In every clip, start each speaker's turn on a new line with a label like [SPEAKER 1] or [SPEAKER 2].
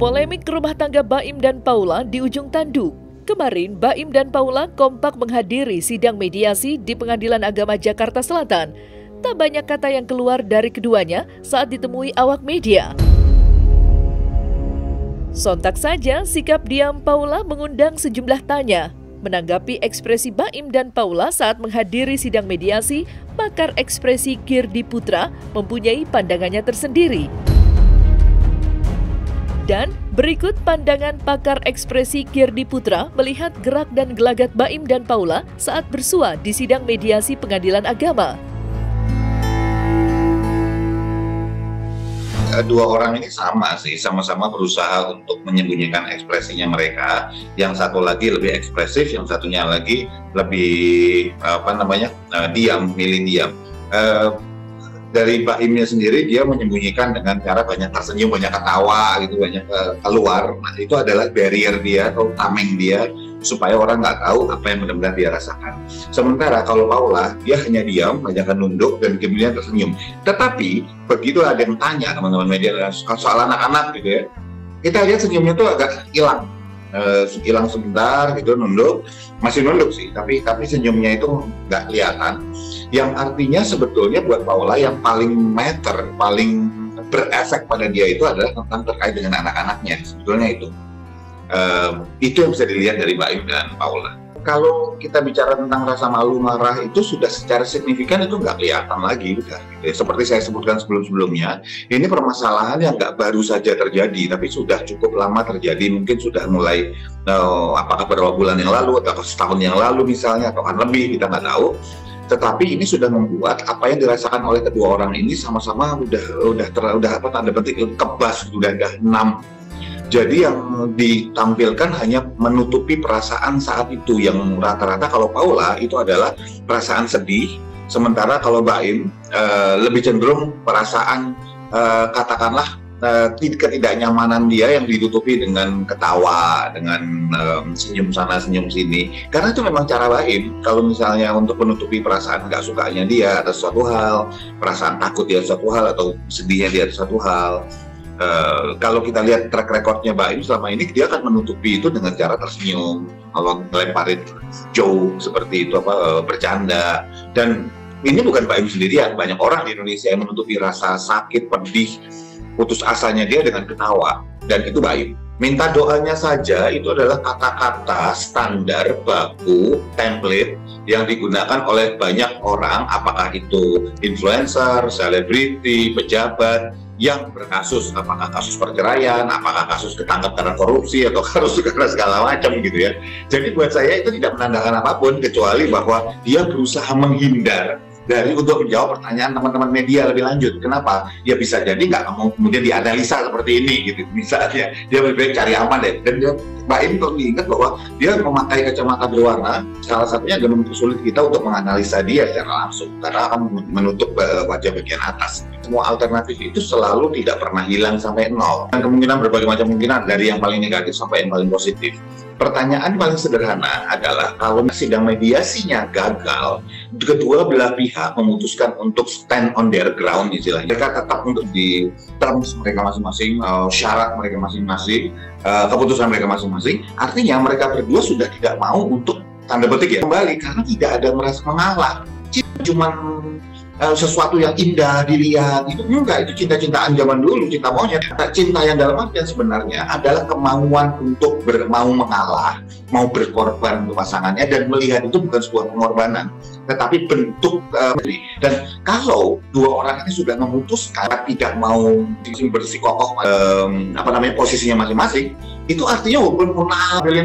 [SPEAKER 1] Polemik rumah tangga Baim dan Paula di ujung tanduk. Kemarin, Baim dan Paula kompak menghadiri sidang mediasi di Pengadilan Agama Jakarta Selatan. Tak banyak kata yang keluar dari keduanya saat ditemui awak media. Sontak saja, sikap diam Paula mengundang sejumlah tanya. Menanggapi ekspresi Baim dan Paula saat menghadiri sidang mediasi, pakar ekspresi Kirdi Putra mempunyai pandangannya tersendiri. Dan berikut pandangan pakar ekspresi Kirdi Putra melihat gerak dan gelagat Baim dan Paula saat bersua di sidang mediasi Pengadilan Agama.
[SPEAKER 2] Dua orang ini sama sih, sama-sama berusaha untuk menyembunyikan ekspresinya mereka. Yang satu lagi lebih ekspresif, yang satunya lagi lebih diam, milih diam. Dari Baimnya sendiri, dia menyembunyikan dengan cara banyak tersenyum, banyak ketawa gitu, banyak keluar. Nah, itu adalah barrier dia atau tameng dia supaya orang nggak tahu apa yang benar-benar dia rasakan. Sementara kalau Paula, dia hanya diam, banyak nunduk dan kemudian tersenyum. Tetapi begitu ada yang tanya teman-teman media soal anak-anak gitu ya, kita lihat senyumnya tuh agak hilang. Hilang sebentar gitu, nunduk, masih nunduk sih, tapi senyumnya itu nggak kelihatan. Yang artinya sebetulnya buat Paula yang paling matter, paling berefek pada dia itu adalah tentang terkait dengan anak-anaknya. Sebetulnya itu yang bisa dilihat dari Baim dan Paula. Kalau kita bicara tentang rasa malu marah itu sudah secara signifikan itu nggak kelihatan lagi udah. Seperti saya sebutkan sebelum-sebelumnya, ini permasalahan yang nggak baru saja terjadi, tapi sudah cukup lama terjadi. Mungkin sudah mulai apakah beberapa bulan yang lalu atau setahun yang lalu misalnya, atau kan lebih, kita nggak tahu. Tetapi ini sudah membuat apa yang dirasakan oleh kedua orang ini sama-sama udah tanda petik kebas, udah 6. Jadi yang ditampilkan hanya menutupi perasaan saat itu, yang rata-rata kalau Paula itu adalah perasaan sedih, sementara kalau Baim lebih cenderung perasaan katakanlah ketidaknyamanan dia yang ditutupi dengan ketawa, dengan senyum sana senyum sini. Karena itu memang cara Baim, kalau misalnya untuk menutupi perasaan nggak sukanya dia atas suatu hal, perasaan takut dia atas suatu hal, atau sedihnya dia atas suatu hal. Kalau kita lihat track recordnya Baim selama ini, dia akan menutupi itu dengan cara tersenyum, kalau melemparin joke seperti itu, bercanda. Dan ini bukan Baim sendirian, banyak orang di Indonesia yang menutupi rasa sakit, pedih, putus asanya dia dengan ketawa, dan itu Baim. Minta doanya saja itu adalah kata-kata standar, baku, template yang digunakan oleh banyak orang, apakah itu influencer, selebriti, pejabat yang berkasus, apakah kasus perceraian, apakah kasus ketangkap karena korupsi, atau kasus karena segala macam gitu ya. Jadi buat saya itu tidak menandakan apapun, kecuali bahwa dia berusaha menghindar dari untuk menjawab pertanyaan teman-teman media lebih lanjut. Kenapa? Ya bisa jadi nggak mau kemudian dianalisa seperti ini gitu. Misalnya dia lebih baik cari aman deh. Dan dia, Baim perlu diingat bahwa dia memakai kacamata berwarna, salah satunya adalah mempersulit kita untuk menganalisa dia secara langsung, karena akan menutup wajah bagian atas. Semua alternatif itu selalu tidak pernah hilang sampai nol. Dan kemungkinan berbagai macam kemungkinan, dari yang paling negatif sampai yang paling positif. Pertanyaan paling sederhana adalah kalau sidang mediasinya gagal, kedua belah pihak memutuskan untuk stand on their ground istilahnya. Mereka tetap untuk di terms mereka masing-masing, syarat mereka masing-masing, keputusan mereka masing-masing. Artinya mereka berdua sudah tidak mau untuk tanda petik ya kembali, karena tidak ada merasa mengalah. Cuma sesuatu yang indah dilihat, itu enggak, itu cinta-cintaan zaman dulu, cinta monyet. Cinta yang dalam artian sebenarnya adalah kemauan untuk mau mengalah, mau berkorban untuk pasangannya, dan melihat itu bukan sebuah pengorbanan, tetapi bentuk dan kalau dua orang ini sudah memutuskan tidak mau bersikokoh posisinya masing-masing, itu artinya walaupun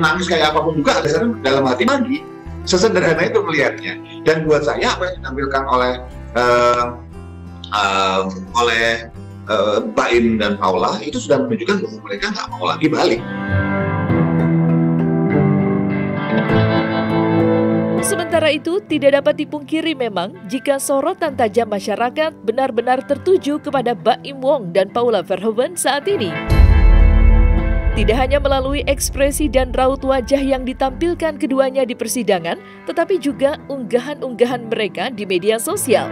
[SPEAKER 2] nangis kayak apapun juga ada dalam hati lagi. Sesederhana itu melihatnya. Dan buat saya apa yang ditampilkan oleh Baim dan Paula itu sudah menunjukkan bahwa mereka nggak mau lagi balik.
[SPEAKER 1] Sementara itu, tidak dapat dipungkiri memang jika sorotan tajam masyarakat benar-benar tertuju kepada Baim Wong dan Paula Verhoeven saat ini. Tidak hanya melalui ekspresi dan raut wajah yang ditampilkan keduanya di persidangan, tetapi juga unggahan-unggahan mereka di media sosial.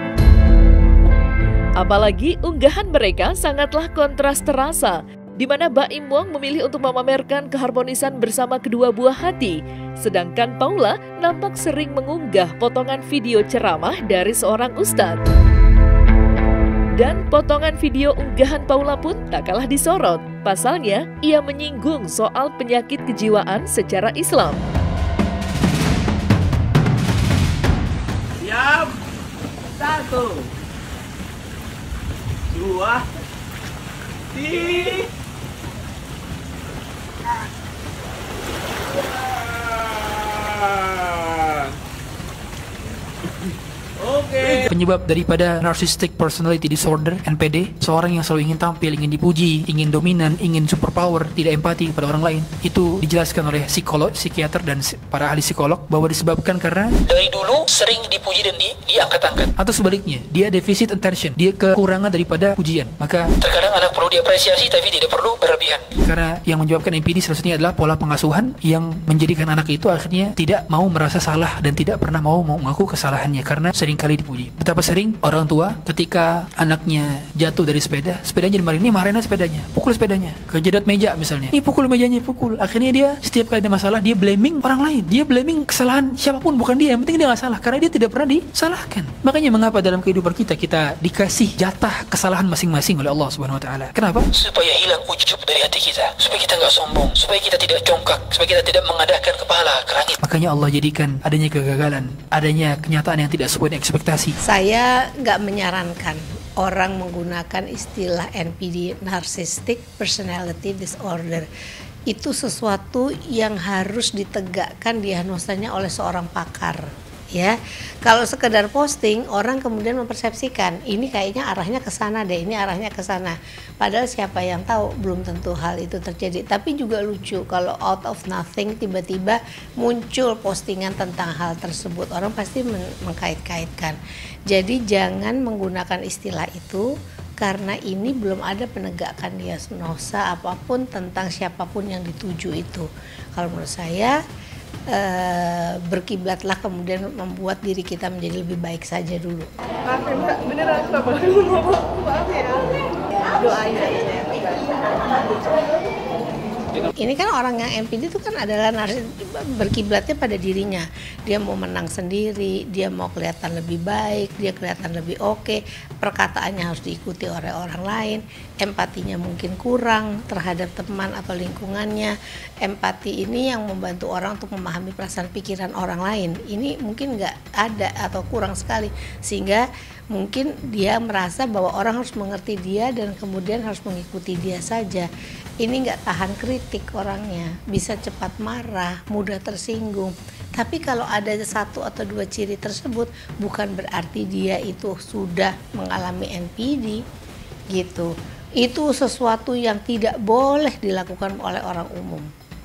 [SPEAKER 1] Apalagi unggahan mereka sangatlah kontras terasa. di mana Baim Wong memilih untuk memamerkan keharmonisan bersama kedua buah hati, sedangkan Paula nampak sering mengunggah potongan video ceramah dari seorang ustadz. Dan potongan video unggahan Paula pun tak kalah disorot. Pasalnya, ia menyinggung soal penyakit kejiwaan secara Islam.
[SPEAKER 3] Siap. 1, 2, 3. Oke.
[SPEAKER 4] Penyebab daripada narcissistic personality disorder (NPD), seorang yang selalu ingin tampil, ingin dipuji, ingin dominan, ingin superpower, tidak empati kepada orang lain, itu dijelaskan oleh psikolog, psikiater dan para ahli psikolog bahwa disebabkan karena dari dulu sering dipuji dan diangkat-angkat, atau sebaliknya dia deficit attention, dia kekurangan daripada pujian. Maka terkadang anak perlu diapresiasi tapi tidak perlu berlebihan. Karena yang menyebabkan NPD salah satunya adalah pola pengasuhan yang menjadikan anak itu akhirnya tidak mau merasa salah dan tidak pernah mau mengaku kesalahannya karena seringkali dipuji. Betapa sering orang tua ketika anaknya jatuh dari sepeda, sepedanya dimarahin, ini marahin sepedanya, pukul sepedanya, kejedot meja misalnya, ini pukul mejanya, pukul. Akhirnya dia setiap kali ada masalah dia blaming orang lain, dia blaming kesalahan siapapun, bukan dia. Yang penting dia nggak salah karena dia tidak pernah disalahkan. Makanya mengapa dalam kehidupan kita dikasih jatah kesalahan masing-masing oleh Allah Subhanahu Wa Taala? Kenapa? Supaya hilang ujub dari hati kita, supaya kita nggak sombong, supaya kita tidak congkak, supaya kita tidak mengadahkan kepala ke langit. Makanya Allah jadikan adanya kegagalan, adanya kenyataan yang tidak sesuai dengan ekspektasi.
[SPEAKER 5] Saya nggak menyarankan orang menggunakan istilah NPD, Narcissistic Personality Disorder. Itu sesuatu yang harus ditegakkan diagnosanya oleh seorang pakar. Ya, kalau sekedar posting, orang kemudian mempersepsikan ini kayaknya arahnya ke sana deh, ini arahnya ke sana. Padahal siapa yang tahu, belum tentu hal itu terjadi. Tapi juga lucu kalau out of nothing tiba-tiba muncul postingan tentang hal tersebut, orang pasti mengkait-kaitkan. Jadi jangan menggunakan istilah itu karena ini belum ada penegakan diagnosa apapun tentang siapapun yang dituju itu. Kalau menurut saya berkiblatlah kemudian membuat diri kita menjadi lebih baik saja dulu.
[SPEAKER 6] Maaf ya Mbak, beneran Mbak ngomong, maaf ya. Doain aja ya.
[SPEAKER 5] Ini kan orang yang NPD itu kan adalah berkiblatnya pada dirinya. Dia mau menang sendiri, dia mau kelihatan lebih baik, dia kelihatan lebih oke, perkataannya harus diikuti oleh orang lain, empatinya mungkin kurang terhadap teman atau lingkungannya. Empati ini yang membantu orang untuk memahami perasaan pikiran orang lain. Ini mungkin nggak ada atau kurang sekali, sehingga mungkin dia merasa bahwa orang harus mengerti dia dan kemudian harus mengikuti dia saja. Ini nggak tahan kritik orangnya, bisa cepat marah, mudah tersinggung. Tapi kalau ada 1 atau 2 ciri tersebut, bukan berarti dia itu sudah mengalami NPD gitu. Itu sesuatu yang tidak boleh dilakukan oleh orang umum,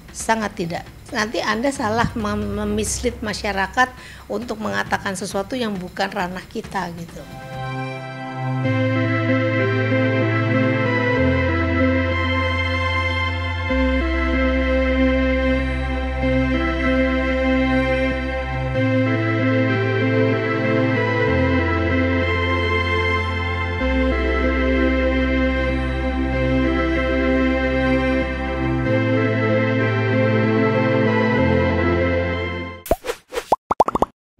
[SPEAKER 5] sangat tidak. Nanti Anda salah memislead masyarakat untuk mengatakan sesuatu yang bukan ranah kita gitu.